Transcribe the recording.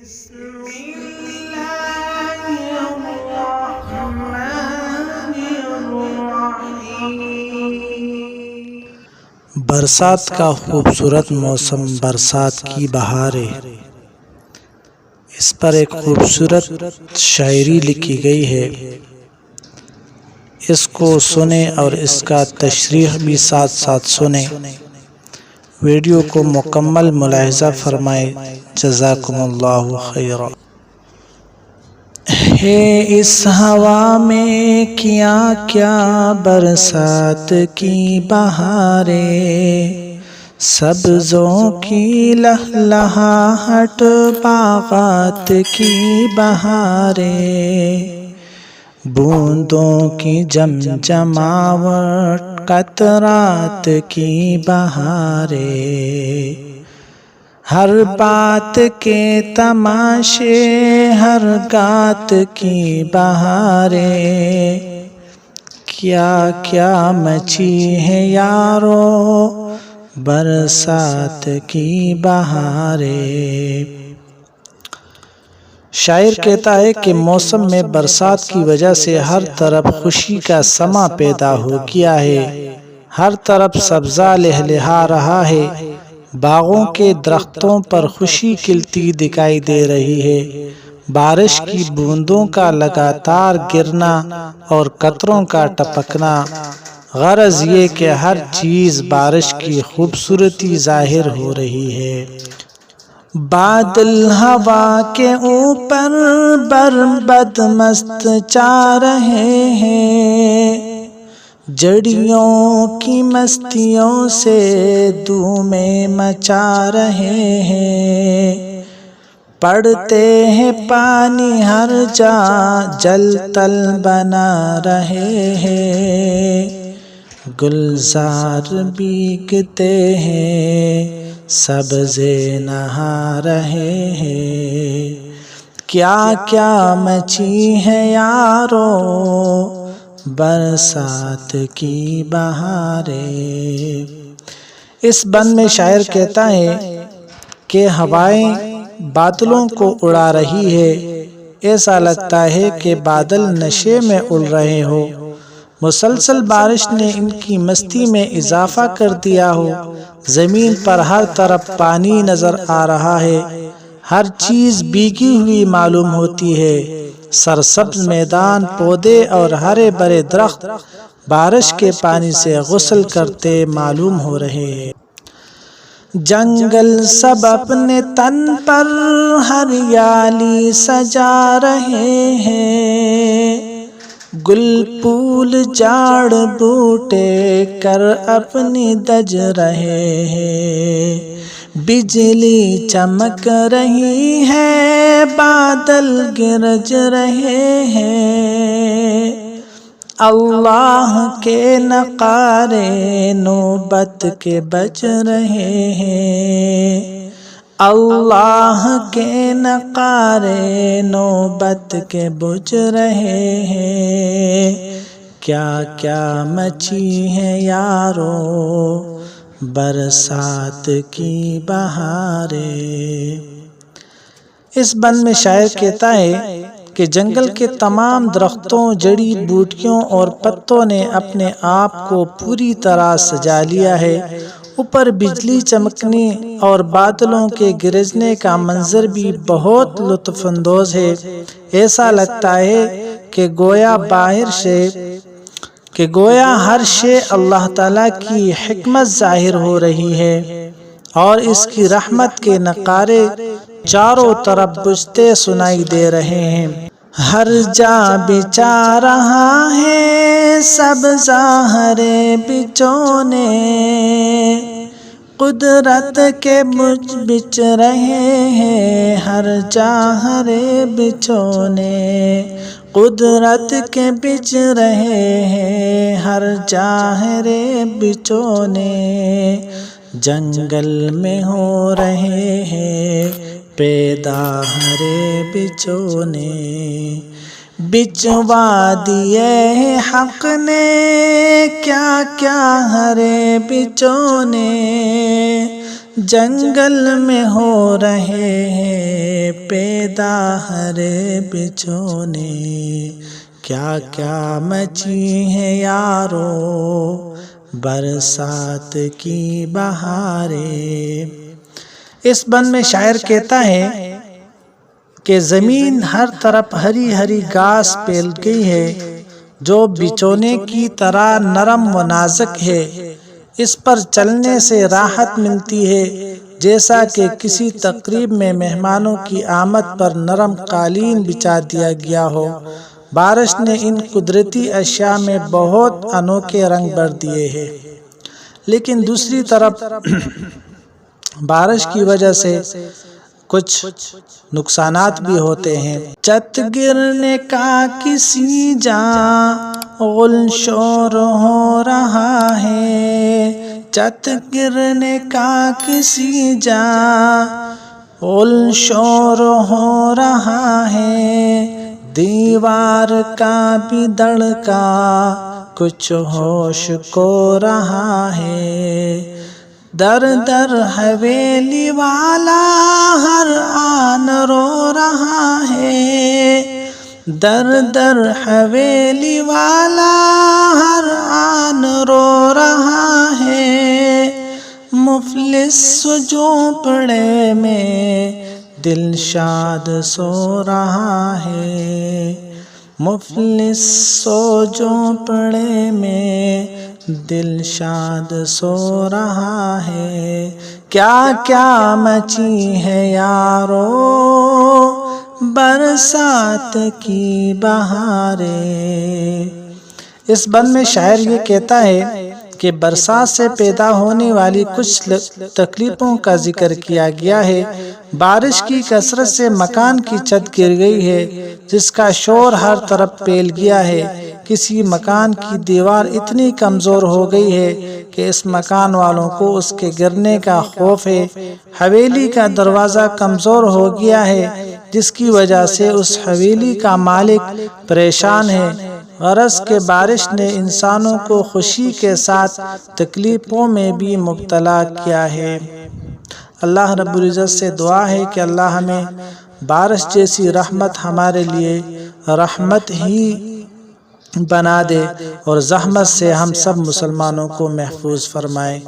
بسم اللہ الرحمن الرحیم۔ برسات کا خوبصورت موسم، برسات کی بہاریں، اس پر ایک خوبصورت شاعری لکھی گئی ہے۔ اس کو سنیں اور اس کا تشریح بھی ساتھ ساتھ سنیں۔ ویڈیو کو مکمل ملاحظہ فرمائیں۔ جزاکم اللہ خیرا۔ ہے اس ہوا میں کیا کیا برسات کی بہاریں، سبزوں کی لہلہاہٹ باغات کی بہاریں، بوندوں کی جمجماوٹ قطرات کی بہاریں، ہر بات کے تماشے ہر گات کی بہاریں، کیا کیا مچی ہے یارو برسات کی بہاریں۔ شاعر کہتا ہے کہ موسم میں برسات کی وجہ سے ہر طرف خوشی کا سما پیدا ہو گیا ہے، ہر طرف سبزہ لہلہا رہا ہے، باغوں کے درختوں پر خوشی کھلتی دکھائی دے رہی ہے، بارش کی بوندوں کا لگاتار گرنا اور قطروں کا ٹپکنا، غرض یہ کہ ہر چیز بارش کی خوبصورتی ظاہر ہو رہی ہے۔ بادل ہوا کے اوپر بربد مست چاہ رہے ہیں، جڑیوں کی مستیوں سے دھومیں مچا رہے ہیں، پڑتے ہیں پانی ہر جا جل تل بنا رہے ہیں، گلزار بھیگتے ہیں سبزے نہا رہے ہیں، کیا کیا مچی ہے یارو برسات کی بہاریں۔ اس بند میں شاعر کہتا ہے کہ ہوائیں بادلوں کو اڑا رہی ہے، ایسا لگتا ہے کہ بادل نشے میں اڑ رہے ہو، مسلسل بارش نے ان کی مستی میں اضافہ کر دیا ہو، زمین پر ہر طرف پانی نظر آ رہا ہے، ہر چیز بھیگی ہوئی معلوم ہوتی ہے، سرسبز میدان، پودے اور ہرے بھرے درخت بارش کے پانی سے غسل کرتے معلوم ہو رہے ہیں۔ جنگل سب اپنے تن پر ہریالی سجا رہے ہیں، گل پھول جھاڑ بوٹے کر اپنی دج رہے ہیں، بجلی چمک رہی ہے بادل گرج رہے ہیں، اللہ کے نعرے نوبت کے بج رہے ہیں، اللہ کے نعرے نوبت کے بج رہے ہیں، کیا کیا مچی ہے یارو برسات کی بہاریں۔ اس بند میں شاعر کہتا ہے کہ جنگل کے تمام درختوں، جڑی بوٹیوں اور پتوں نے اپنے آپ کو پوری طرح سجا لیا ہے، اوپر بجلی چمکنے اور بادلوں کے گرجنے کا منظر بھی بہت لطف اندوز ہے، ایسا لگتا ہے کہ گویا ہر شے اللہ تعالیٰ کی حکمت ظاہر ہو رہی ہے، اور اس کی رحمت کے نعرے چاروں طرف گونجتے سنائی دے رہے ہیں، ہر جا بچا رہا ہے سبزہ ہرے بچونے، قدرت کے بچ رہے ہیں ہر جا ہرے بچونے، قدرت کے بچ رہے ہیں ہر جا ہرے بچونے، جنگل میں ہو رہے ہیں پیدا ہرے بچونے، بچوا دیے حق نے کیا کیا ہرے بچونے، جنگل میں ہو رہے ہیں پیدا پیدا ہرے بچھونے، کیا کیا مچی ہے یارو برسات کی بہاریں۔ اس بند میں شاعر کہتا ہے کہ زمین ہر طرف ہری ہری گھاس پھیل گئی ہے جو بچھونے کی طرح نرم و نازک ہے، اس پر چلنے سے راحت ملتی ہے جیسا کہ کسی تقریب میں مہمانوں کی آمد پر نرم قالین بچھا دیا گیا ہو۔ بارش نے ان قدرتی اشیاء میں بہت انوکھے رنگ بھر دیے ہیں، لیکن دوسری طرف بارش کی وجہ سے کچھ نقصانات بھی ہوتے ہیں۔ چھت گرنے کا کسی جا غل شور ہو رہا ہے، چھت گرنے کا کسی جا غل شور ہو رہا ہے، دیوار کا بھی دھڑکا کچھ ہوش کو رہا ہے، در در حویلی والا ہر آن رو رہا ہے، در در حویلی والا ہر آن رو رہا ہے، مفلس جھونپڑے میں دل شاد سو رہا ہے، مفلس جھونپڑے میں دل شاد سو رہا ہے، کیا کیا مچی ہے یارو برسات کی بہاریں۔ اس بند میں شاعر یہ کہتا ہے کہ برسات سے پیدا ہونے والی کچھ تکلیفوں کا ذکر کیا گیا ہے۔ بارش کی کثرت سے مکان کی چھت گر گئی ہے جس کا شور ہر طرف پھیل گیا ہے، کسی مکان کی دیوار اتنی کمزور ہو گئی ہے کہ اس مکان والوں کو اس کے گرنے کا خوف ہے، حویلی کا دروازہ کمزور ہو گیا ہے جس کی وجہ سے اس حویلی کا مالک پریشان ہے، غرض کہ بارش نے انسانوں کو خوشی کے ساتھ تکلیفوں میں بھی مبتلا کیا ہے۔ اللہ رب العزت سے دعا ہے کہ اللہ ہمیں بارش جیسی رحمت ہمارے لیے رحمت ہی بنا دے اور زحمت سے ہم سب مسلمانوں کو محفوظ فرمائے۔